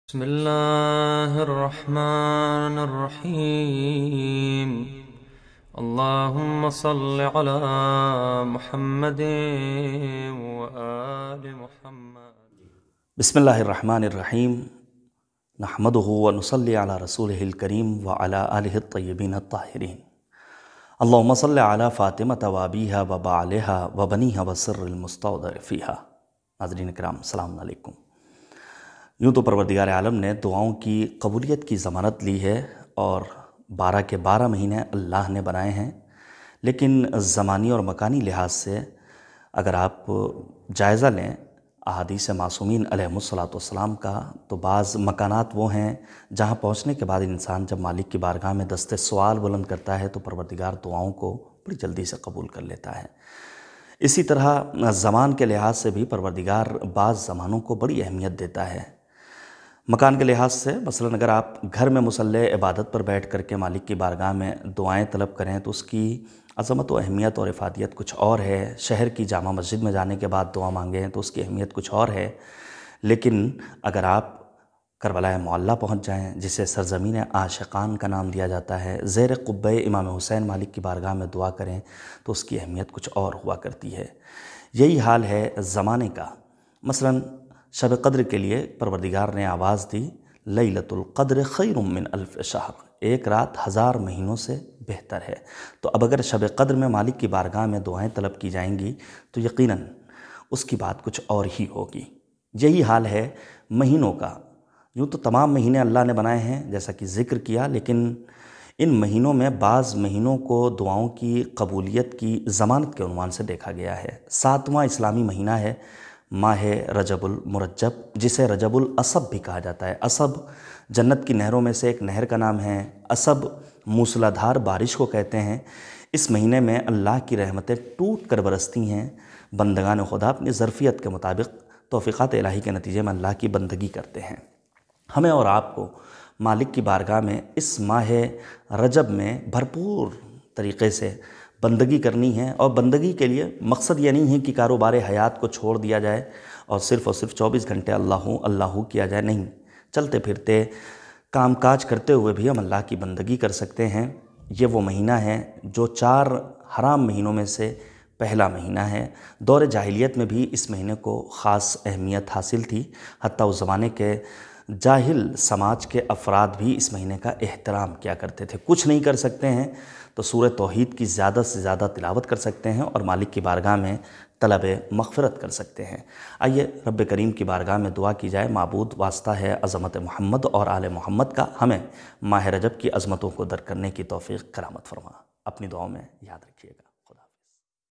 بسم الله الرحمن الرحيم. اللهم صل على محمد وآل محمد. بسم اللہ الرحمن الرحیم نحمدہ ونصلی علی رسولہ الکریم وعلی آلہ الطیبین الطاہرین. اللہم صل علی فاطمۃ وابیہا وبعلہا وبنیہا وسر المستودع فیہا. ناظرین کرام السلام علیکم. یوں تو پروردگار عالم نے دعاؤں کی قبولیت کی ضمانت لی ہے اور 12 کے 12 مہینے اللہ نے بنائے ہیں، لیکن زمانی اور مکانی لحاظ سے اگر آپ جائزہ لیں احادیث معصومین علیہم الصلاۃ والسلام کا، تو بعض مکانات وہ ہیں جہاں پہنچنے کے بعد انسان جب مالک کی بارگاہ میں دست سوال بلند کرتا ہے تو پروردگار دعاؤں کو بڑی جلدی سے قبول کر لیتا ہے. اسی طرح زمان کے لحاظ سے بھی پروردگار بعض زمانوں کو بڑی اہمیت دیتا ہے. مکان کے لحاظ سے مثلا اگر آپ گھر میں مصلی عبادت پر بیٹھ کر کے مالک کی بارگاہ میں دعائیں طلب کریں تو اس کی عظمت و اہمیت اور افادیت کچھ اور ہے. شہر کی جامع مسجد میں جانے کے بعد دعا مانگیں تو اس کی اہمیت کچھ اور ہے. لیکن اگر آپ کربلا معلیٰ پہنچ جائیں، جسے سرزمین عاشقان کا نام دیا جاتا ہے، زیر قبہ امام حسین مالک کی بارگاہ میں دعا کریں تو اس کی اہمیت کچھ اور ہوا کرتی ہے. یہی حال ہے زمانے کا. مثلا شب قدر کے لیے پروردگار نے آواز دی لیلۃ القدر خیر من الف شہر، ایک رات 1000 مہینوں سے بہتر ہے. تو اب اگر شب قدر میں مالک کی بارگاہ میں دعائیں طلب کی جائیں گی تو یقیناً اس کی بات کچھ اور ہی ہوگی. یہی حال ہے مہینوں کا. یوں تو تمام مہینے اللہ نے بنائے ہیں جیسا کہ ذکر کیا، لیکن ان مہینوں میں بعض مہینوں کو دعاؤں کی قبولیت کی ضمانت کے عنوان سے دیکھا گیا ہے. 7واں اسلامی مہینہ ہے ماہ رجب المرجب، جسے رجب العصب بھی کہا جاتا ہے. عصب جنت کی نہروں میں سے ایک نہر کا نام ہے. عصب موسلا دھار بارش کو کہتے ہیں. اس مہینے میں اللہ کی رحمتیں ٹوٹ کر برستی ہیں. بندگان خدا اپنی ظرفیت کے مطابق توفیقات الہی کے نتیجے میں اللہ کی بندگی کرتے ہیں. ہمیں اور آپ کو مالک کی بارگاہ میں اس ماہ رجب میں بھرپور طریقے سے بندگی کرنی ہے. اور بندگی کے لیے مقصد یہ نہیں ہے کہ کاروبار حیات کو چھوڑ دیا جائے اور صرف 24 گھنٹے اللہ کیا جائے. نہیں، چلتے پھرتے کام کاج کرتے ہوئے بھی ہم اللہ کی بندگی کر سکتے ہیں. یہ وہ مہینہ ہے جو 4 حرام مہینوں میں سے پہلا مہینہ ہے. دور جاہلیت میں بھی اس مہینے کو خاص اہمیت حاصل تھی. حتیٰ اس زمانے کے جاہل سماج کے افراد بھی اس مہینے کا احترام کیا کرتے تھے. کچھ نہیں کر سکتے ہیں تو سورہ توحید کی زیادہ سے زیادہ تلاوت کر سکتے ہیں اور مالک کی بارگاہ میں طلب مغفرت کر سکتے ہیں. آئیے رب کریم کی بارگاہ میں دعا کی جائے. معبود واسطہ ہے عظمت محمد اور آل محمد کا، ہمیں ماہ رجب کی عظمتوں کو درک کرنے کی توفیق کرامت فرما. اپنی دعاؤں میں یاد رکھیے گا.